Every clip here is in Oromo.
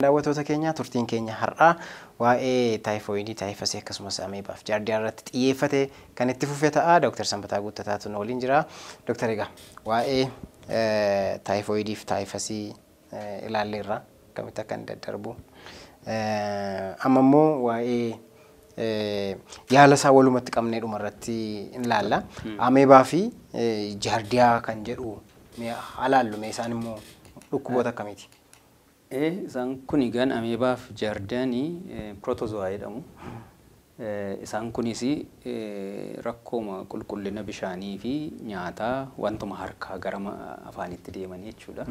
Daawwattoota keenya turtiin keenya har'aa waa'ee taayifoidii, taayifasii akkasumas ameebaaf jaardiyaa irratti xiyyeeffate kan itti fufee ta'a. Dr. Sanbataa Guuttataatu nu waliin jira. Dr. Egaa waa'ee taayifoidii fi taayifasii ilaalleerra akkamitti akka inni daddarbu. Amma immoo waa'ee yaala isaa walumatti qabnee dhuma irratti ilaalla. Ameebaa fi jaardiyaa kan jedhu ilaallu isaan immoo dhukkuboota akkamiiti? Isaan kun egaan ameebaaf jaardiyaanii pirootozoaa jedhamu. Isaan kunis rakkooma qulqullina bishaanii fi nyaataa wantuma harkaa gara afaanitti deeman jechuudha.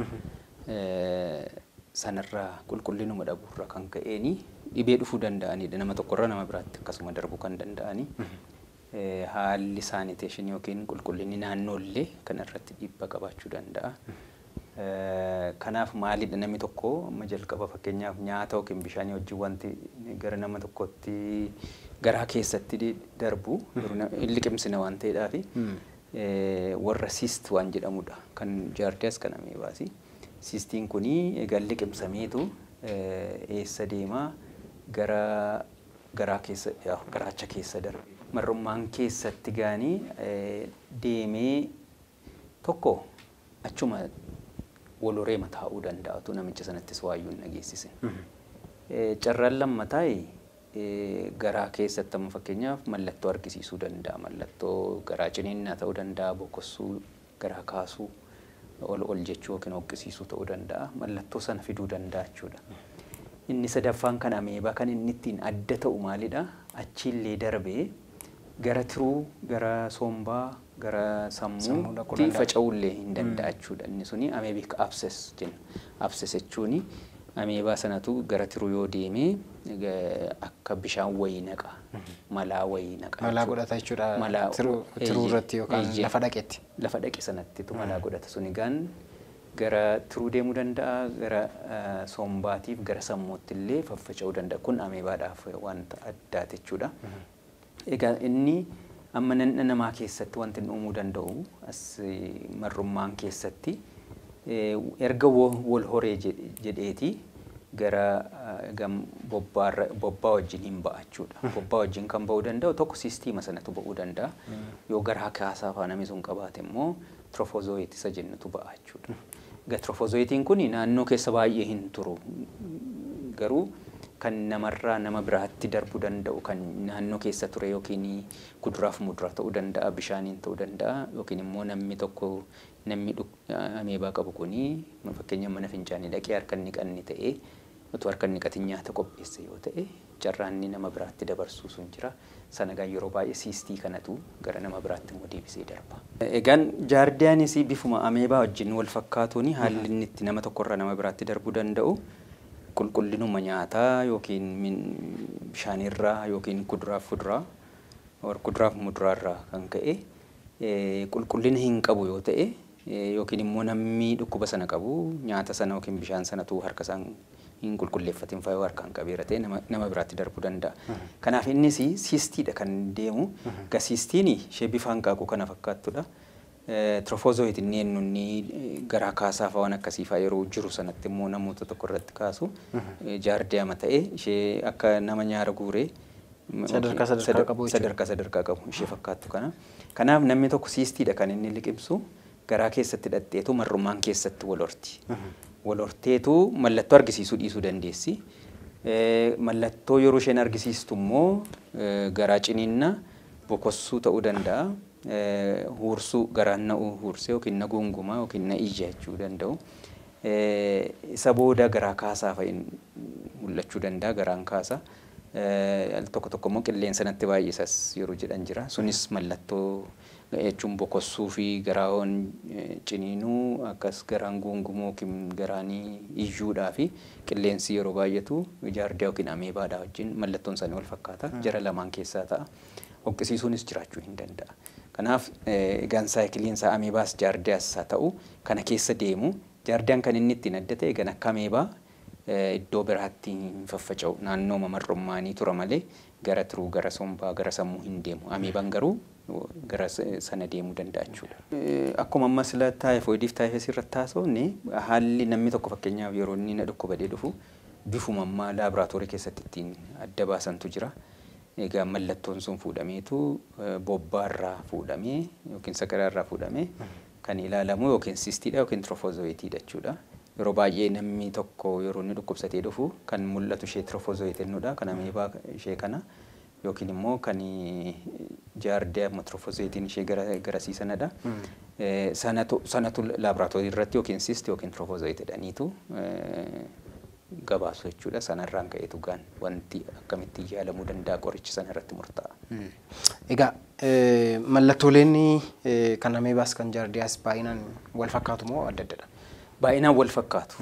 Sanarraa qulqullinuma dhabuurra kan ka'een dhibee dhufuu danda'anidha. Nama tokkorraa nama biraatti akkasuma darbuu kan danda'ani. Haalli saaniteeshinii yookiin qulqullinni naannoollee kanarratti dhiibbaa qabaachuu danda'a. Kanaaf maalidha namni tokko amma jalqaba fakkeenyaaf nyaata yookiin bishaanii wajjin wanti gara nama tokkotti garaa keessatti darbu liqimsina waan ta'eedhaaf warra siist waan jedhamudha kan jaardiyaas kan ameebaasi. Siistiin kuni egaa liqimsameetu eessa deemaa gara garaa keessa garaacha keessa darbe. Marrummaan keessatti gaanii deemee tokko achuma waloree mataa'uu danda'atu namicha sanattis waayyuu hin dhageessisin. Carraan lammataa garaa keessatti amma fakkeenyaaf mallattoo argisiisuu danda'a. Mallattoo garaa ciniinnaa ta'uu danda'a, bokossuu, garaa kaasuu, ol jechuu yookiin hoqqisiisuu ta'uu danda'a. Mallattoo sana fiduu danda'a jechuudha. Inni sadaffaan kan ameebaa kan inni ittiin adda ta'u maalidha? Achiillee darbee gara tiruu, gara sombaa, gara sammuutti faca'uullee hin danda'a jechuudha. Inni suni ameebiik abses jenna. Abses jechuun ameebaa sanatu gara tiruu yoo deemee akka bishaan wayii naqa. Malaa wayii naqa. Malaa godhata jechuudha. Tiruu irratti yookaan lafa dhaqetti. Lafa dhaqe sanattitu malaa godhata. Suni gaan gara tiruu deemuu danda'a, gara sombaatiif, gara sammuutti illee faffaca'uu danda'a. Kun ameebaadhaaf wanta addaati jechuudha. Egaa inni amma namaa keessatti wanti uumuu danda'u as marrummaan keessatti erga wal horee jedheeti gara bobbaa wajjin hin ba'a jechuudha. Bobbaa wajjin kan ba'uu danda'u tokko siistiima sanatu ba'uu danda'a. Yoo garaa kaasaa afaan namni sun qabaate immoo tirofozooyitii isa jennutu ba'a jechuudha. Egaa tirofozooyitiin kun naannoo keessa baay'ee hin turu. Garuu kan namarraa nama biraatti darbuu danda'u kan naannoo keessa ture yookiin kuduraaf muduraa ta'uu danda'a, bishaaniin ta'uu danda'a yookiin immoo namni tokko namni ameebaa qabu kuni fakkeenyaaf mana fincaanii dhaqee harka dhiqanni ta'ee utuu harka dhiqatiin nyaata qopheesse yoo ta'e carraanni nama biraatti dabarsuu sun jira. Sanagaa yeroo baay'ee siistii kanatu gara nama biraatti immoo deebisee darba. Egaan jaardiyaanis bifuma ameebaa wajjin wal fakkaatuuni haalli inni itti nama tokkorraa nama biraatti darbuu danda'u. Qulqullinuma nyaataa yookiin bishaanirraa yookiin kuduraaf fuduraa kuduraaf muduraarraa kan ka'e qulqullina hin qabu yoo ta'e yookiin immoo namni dhukkuba sana qabu nyaata sana yookiin bishaan sanatu harka isaan hin qulqulleeffatin fa'aa harkaan qabeera ta'e nama biraatti darbuu danda'a. Kanaaf innis siistiidha kan deemu. Siistiin ishee bifa hanqaaquu kana fakkaattudha. Tirofozooyitii inni garaa kaasaa fa'aa waan akkasii fa'aa yeroo jiru sanatti immoo namoota tokko irratti kaasu jaardiyaa ta'ee ishee akka nama nyaara guuree sadarkaa qabu ishee fakkaattu kana. Kanaaf namni tokko siistiidha kan inni liqimsu garaa keessatti hidhatteetu marrummaan keessatti wal horti. Wal horteetu mallattoo argisiisuu dhiisuu dandeessi. Mallattoo yeroo isheen argisiistu immoo garaa ciniinna bokossuu ta'uu danda'a. Huursuu garaan na'uu huursee yookiin na gungumaa yookiin na ija jechuu danda'u. Isa booda garaa kaasaa fa'iin mul'achuu danda'a garaan kaasa. Tokko tokko immoo qilleensa natti baay'isas yeroo jedhan jira. Sunis mallattoo jechuun bokossuu fi garaawwan ciniinuu akkas garaan gungumuu yookiin garaanii iyyuudhaa fi qilleensi yeroo baay'atu jaardiyaa yookiin ameebaadhaa wajjin mallattoon isaanii wal fakkaata. Jara lamaan keessaa ta'a. Hoqqisiisuunis jiraachuu hin danda'a. Kanaaf egaan saayikiliinsaa ameebaas jaardiyaas haa ta'u kana keessa deemu. Jaardiyaan kan inni ittiin adda ta'e egaan akka ameebaa iddoo biraatti hin faffaca'u. Naannoo marrummaanii tura malee gara tiruu, gara sombaa, gara sammuu hin deemu. Ameebaan garuu gara sana deemuu danda'a jechuudha. Akkuma amma sila taayifoidiif taayifasii irratti haasofne haalli namni tokko fakkeenyaaf yeroo inni na dhukkubadee dhufu bifuma ammaa laaboraatoorii keessatti ittiin adda baasantu jira. Egaa mallattoon sun fuudhameetu bobbaarraa fuudhamee yookiin sakaraarraa fuudhamee kan ilaalamu yookiin sistiidha yookiin trofozoitiidha jechuudha. Yeroo baay'ee namni tokko yeroo inni dhukkubsatee dhufu kan mul'atu ishee trofozoit jennuudha. Kan ameebaa ishee kana yookiin immoo kan jaardiyaa trofozoitiin ishee garasiisanadha. Sanatu laaboraatoorii irratti yookiin sisti yookiin trofozoit jedhaniitu gabaasu jechuudha. Sanarraan ka'eetu gaan wanti akkamitti yaalamuu danda'a qorichi sanarratti murtaa'a. Egaa mallattooleen kan ameebaas kan jaardiyaas baay'inaan wal fakkaatu moo adda addadha? Baay'inaan wal fakkaatu.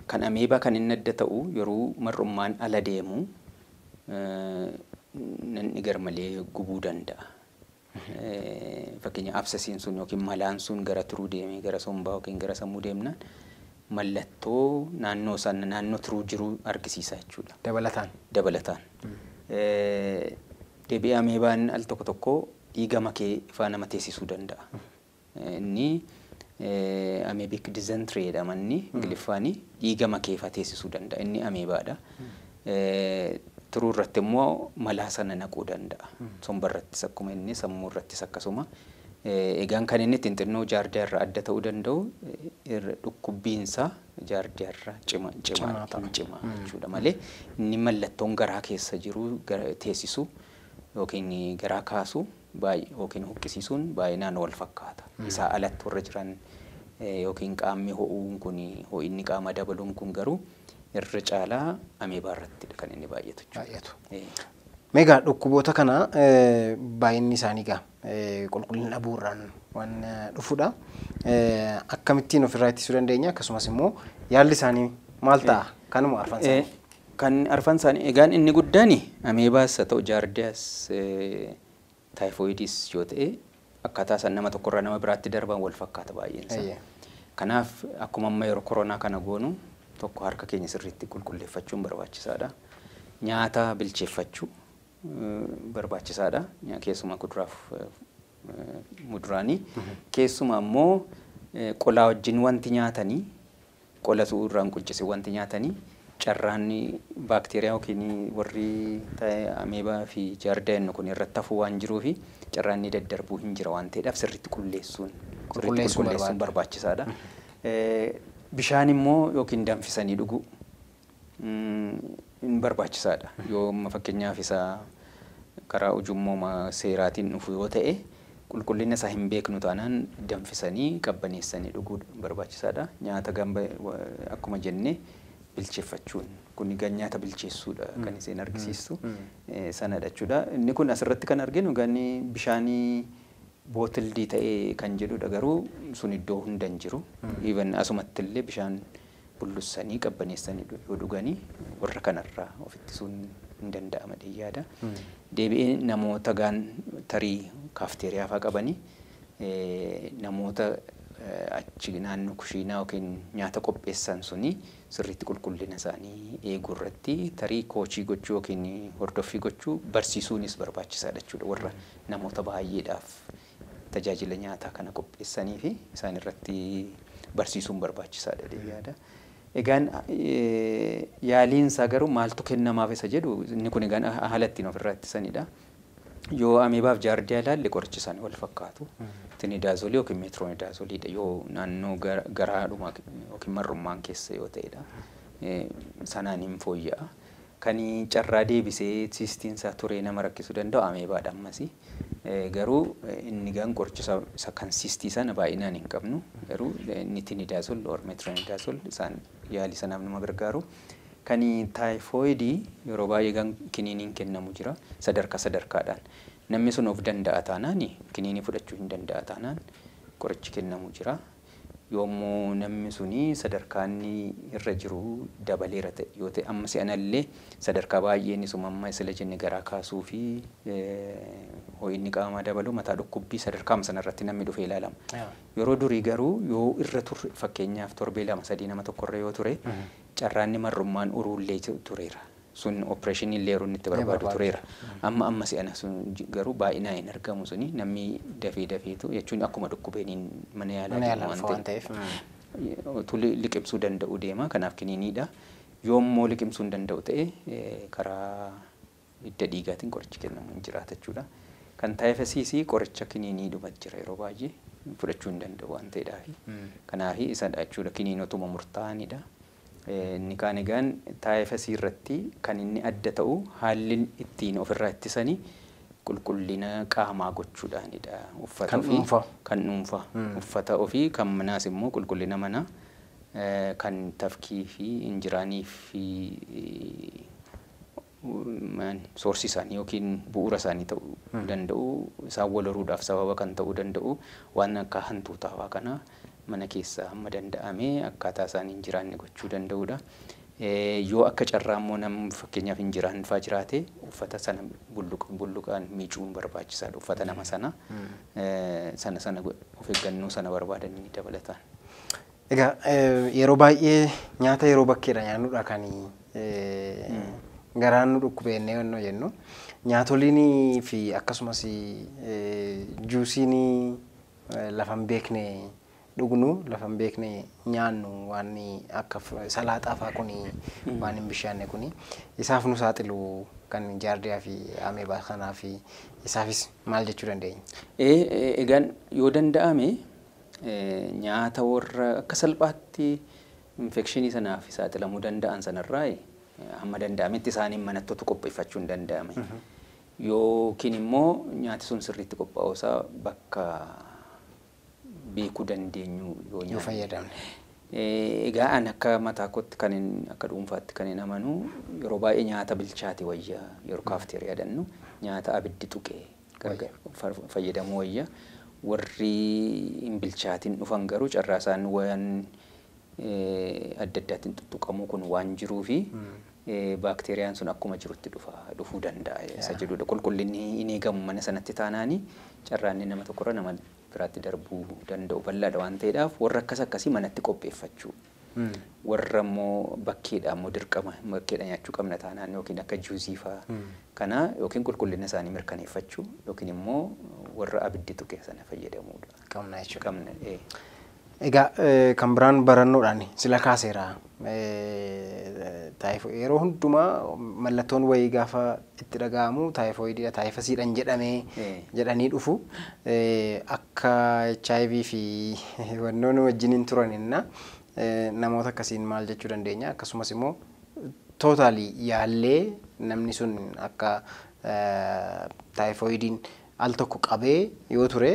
Kan ameebaa kan inni adda ta'u yeroo mar'ummaan ala deemu namni garmalee gubuu danda'a. Fakkeenya absasiin sun yookiin malaan sun gara turuu deemee gara sombaa yookiin gara sammuu deemnaan mallattoo naannoo turuu jiru argisiisa jechuudha. Dabalataan. Deebi'ee ameebaan al tokko tokko dhiiga makee ifaa nama teessisuu danda'a. Inni ameebic dysentery jedhamanni Ingiliffaanii dhiiga makee ifaa teessisuu danda'a. Inni ameebaadha. Turuu irratti immoo malaa sana naquu danda'a. Somba irrattis akkuma inni sammuu irrattis akkasuma. Egaan kan inni xinnoo jaardiyaa irraa adda ta'uu danda'u dhukkubbiinsaa jaardiyaa irraa cimaa jechuudha malee inni mallattoon garaa keessa jiru teessisu yookiin garaa kaasu yookiin huqqisiisuun baay'inaan wal fakkaata. Isaa alatti warra jiran yookiin qaamni ho'uun kun ho'inni qaama dabaluun kun garuu irra caalaa ameebaa irrattidha kan inni baay'atu. Meegaa dhukkuboota kana baay'inni isaanii qulqullina dhabuurraan waan dhufudha. Akkamittiin ofirraa ittisuu dandeenya? Akkasumas immoo yaalli isaanii maal ta'a? Kanuma arfan isaanii. Kan arfan isaanii egaan inni guddaan ameebaas haa ta'u jaardiyaas taayifoidis yoo ta'e akkaataa san nama tokkorraa nama biraatti darban wal fakkaata baay'eensa. Kanaaf akkuma amma yeroo koronaa kana goonu tokko harka keenya sirriitti qulqulleeffachuun barbaachisaadha. Nyaata bilcheeffachuu barbaachisaadha. Keessumaa kuduraaf muduraanii. Keessumaa immoo qolaa wajjin wanti nyaatanii qolatu irraan quncise wanti nyaatanii carraan baakteeriyaa yookiin warri ameebaa fi jaardiyaa inni kun irratti hafuu waan jiruufi carraan inni daddarbuu hin jira waan ta'eedhaaf sirriitti qulqulleessuun barbaachisaadha. Bishaan immoo yookiin danfisanii dhuguu barbaachisaadha. Yoo fakkeenyaaf isaa karaa ujummooma seeraatiin dhufu yoo ta'e qulqullina isaa hin beeknu taanaan danfisanii qabbaneessanii dhuguu barbaachisaadha. Nyaata gamba akkuma jennee bilcheeffachuun kun nyaata bilcheessuudha kan isin argisiistu sanadha jechuudha. Inni kun asirratti kan arginu gani bishaanii bootildii ta'ee kan jedhudha garuu sun iddoo hunda hin jiru. Even asumatti illee bishaan bullussanii qabbaneessanii yoo dhuganii warra kanarraa of ittisuun hin danda'ama yaada. Deebi'ee namoota tarii kaafteeriyaa fa'aa qabanii namoota achi naannoo kushiinaa yookiin nyaata qopheessan suni sirriitti qulqullina isaanii eeguu irratti tarii koochii gochuu yookiin hordoffii gochuu barsiisuunis barbaachisaadha jechuudha. Warra namoota baay'eedhaaf tajaajila nyaataa kana qopheessanii fi isaan irratti barsiisuun barbaachisaadha yaada. Egaan yaaliinsaa garuu maaltu kennamaaf isa jedhu inni kun egaan haala ittiin ofirraa ittisanidha. Yoo ameebaaf jaardiyaa ilaalle qorichi isaanii wal fakkaatu. Tinidaazolii yookiin meetironidaazoliidha yoo naannoo garaadhuma yookiin marrummaan keessa yoo ta'edha. Sanaan hin fooyya'a. Kan carraa deebisee siistiinsaa turee nama rakkisuu danda'u ameebaadha ammasii. Garuu inni gaan qoricha isa kan siistii sana baay'inaan hin qabnu. Garuu inni tinidaazol or meetironidaazol isaan yaalii sanaaf nama gargaaru. Kan taayifoidii yeroo baay'ee gaan kiniiniin kennamu jira sadarkaadhaan. Namni sun of danda'a taanaan kiniinii fudhachuu hin danda'a taanaan qorichi kennamu jira. Yommuu namni suni sadarkaan irra jiru dabaleera ta'e yoo ta'e amma si'anallee sadarkaa baay'een isumamma isla jenne garaa kaasuu fi ho'inni qaamaa dabaluu mataa dhukkubbii sadarkaa sanarratti namni dhufee ilaalama. Yeroo durii garuu yoo irra turre fakkeenyaaf torbee 2-3 nama tokkorra yoo ture carraanni marrummaan uruullee tureera. Sun opereeshinii illee yeroo inni itti barbaadu tureera. Amma si'ana sun garuu baay'inaan hin argamu suni namni dafeetu jechuun akkuma dhukkubeeniin mana yaalaa waan ta'eef liqimsuu danda'u deema. Kanaaf kiniiniidha. yoommoo liqimsuu hin danda'u ta'e karaa hidda dhiigaatiin qorichi kennamu hin jiraata jechuudha. Kan taayifasiisii qoricha kiniinii dhumat jira yeroo baay'ee fudhachuu hin danda'u waan ta'eedhaaf. Kanaaf isadha jechuudha kiniinotuma murtaa'anidha. Inni kaan egaan taayifasii irratti kan inni adda ta'u haalli ittiin ofirraa ittisanii qulqullina qaamaa gochuudhaanidha. Uffata ofii kan dhuunfaa uffata ofii kan manaas immoo qulqullina manaa kan tafkii fi injiraanii fi soorsi isaanii yookiin bu'uura isaanii ta'uu danda'u isaan wal horuudhaaf sababa kan ta'uu danda'u waan akka hantuutaawaa kana mana keessa hamma danda'amee akkaataa isaanii injiraanni gochuu danda'udha. Yoo akka carraa immoo nam fakkeenyaaf injiraan fa'aa jiraate uffata sana bulluqaan miicuun barbaachisaadha. Uffata nama sana of eeggannoo sana barbaadan ni dabalataan. Egaa yeroo baay'ee nyaata yeroo bakkeedha nyaannuudha kan garaan nu dhukkubeenee wanno jennu nyaatoliin fi akkasumas juusiin lafan beekne dhugnu lafan beekne nyaannu waan akka salaaxaa fa'aa kuni waan hin bishaanne kuni isaaf nu saaxilu kan jaardiyaa fi ameebaa kanaa fi isaafis maal jechuu dandeenya? Egaan yoo danda'ame nyaata warra akka salphaatti infekshinii sanaaf saaxilamuu danda'an sanarraa hamma danda'ametti isaaniin manatti qopheeffachuu hin danda'ame. Yookiin immoo nyaati sun sirriitti qophaa'uusaa bakka beekuu dandeenyu yoo fayyadamne. Egaa an akka mataa kootti kan akka dhuunfaatti kan hin amanu yeroo baay'ee nyaata bilchaate wayya yeroo kaafteeriyaa dannu nyaata abiddi tuqee fayyadamuu wayya. Warri hin bilchaatiin dhufan garuu carraa isaan waan adda addaatiin tuttuqamuu kun waan jiruu fi baakteeriyaan sun akkuma jirutti dhufuu danda'a. Isa jedhudha qulqullinni hin eegamu mana sanatti taanaanii carraanni nama tokkorra nama biraatti darbuu danda'u bal'aadha waan ta'eedhaaf warra akkasii manatti qopheeffachuu. Warra immoo bakkeedha immoo dirqama bakkeedha nyaachuu qabna taanaan yookiin akka juusii fa'aa kana yookiin qulqullina isaanii mirkaneeffachuu yookiin immoo warra abiddi tuqe sana fayyadamuudha. Qabna jechuudha. Egaa kan biraan barannoodhaan sila kaaseera. Yeroo hundumaa mallattoon wayii gaafa itti dhaga'amu taayifoidiidha taayifasiidhaan jedhanii dhufu akka HIV fi wannoon wajjiniin turaninna namoota akkasiin maal jechuu dandeenya akkasumas immoo tootaalii yaallee namni sun akka taayifoidiin al tokko qabee yoo ture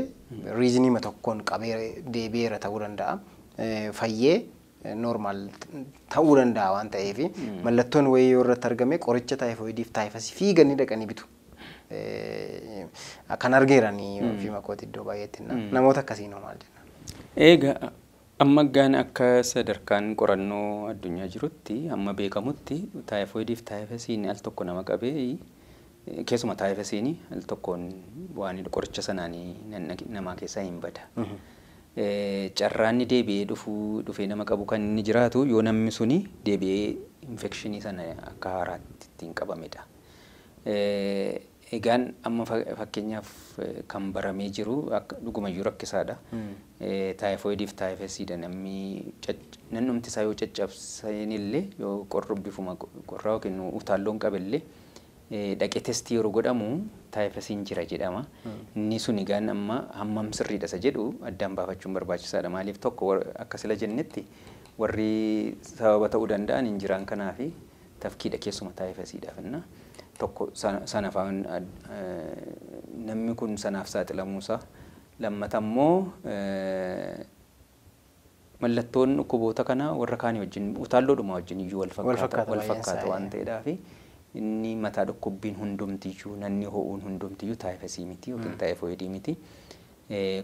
riizinima tokkoon qabee deebi'eera ta'uu danda'a fayyee normaal ta'uu danda'a waan ta'eef mallattoon wayii yoo irratti argame qoricha taayifoidiif taayifasii fiiganii dhaqanii bitu. Kan argeeranii fi makooti iddoo baay'eetti namoota akkasiin maal jenna? Egaa amma gaan akka sadarkaan qorannoo addunyaa jirutti amma beekamutti taayifoidiif taayifasiin al tokko nama qabee keessuma taayifasiin al tokkoon waan qoricha sanaanii namaa keessaa hin bada. Carraanni deebi'ee dhufee nama qabu kan inni jiraatu yoo namni suni deebi'ee infekshinii sana akka haaraatti ittiin qabamedha. Egaan amma fakkeenyaaf kan baramee jiru dhugumayyuu rakkisaadha. Taayifoidiif taayifasiidha namni isaa yoo caccabsanillee yoo bifuma qorraa yookiin utaalloon qaballee dhaqee testii yeroo godhamu taayifasiin jira jedhama. Inni sun egaan amma hammam sirriidha isa jedhu addaan baafachuun barbaachisaadha. Maaliif tokko akka sila jennetti warri sababa ta'uu danda'an injiraan kanaa fi tafkiidha keessuma taayifasiidhaaf inna. Tokko sanafaan namni kun sanaaf saaxilamuusaa lammata immoo mallattoon dhukkuboota kana warra kaanii wajjin utaalloodhuma wajjin iyyuu wal fakkaata waan ta'eedhaaf inni mataa dhukkubbiin hundumtiyyuu nanni ho'uun hundumtiyyuu taayifasii miti yookiin taayifoidii miti.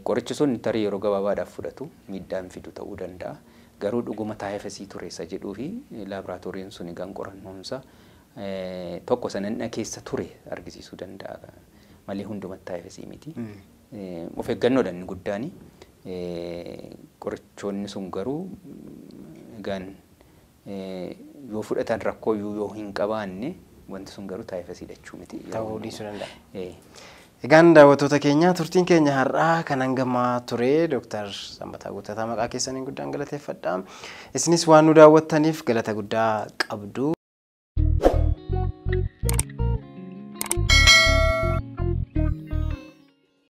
Qorichi sun tarii yeroo gabaabaadhaaf fudhatu miidhaan fidu ta'uu danda'a. Garuu dhuguma taayifasii tureessa jedhuu fi laaboraatooriin sun egaan qorannoonsa tokko sananna keessa ture argisiisuu danda'a malee hundumatti taayifasii miti. Of eeggannoodhaan guddaani. Qorichoonni sun garuu egaan yoo fudhatan rakkoo yoo hin qabaanne wanti sun garuu taayifasii jechuu miti. Ta'uu dhiisuu danda'a. Egaan daawwattoota keenya turtiin keenya har'aa kan hangamaa ture Dr. Sanbataa Guuttataa maqaa keessaniin guddaan galateeffadha. Isinis waan nu daawwattaniif galata guddaa qabdu.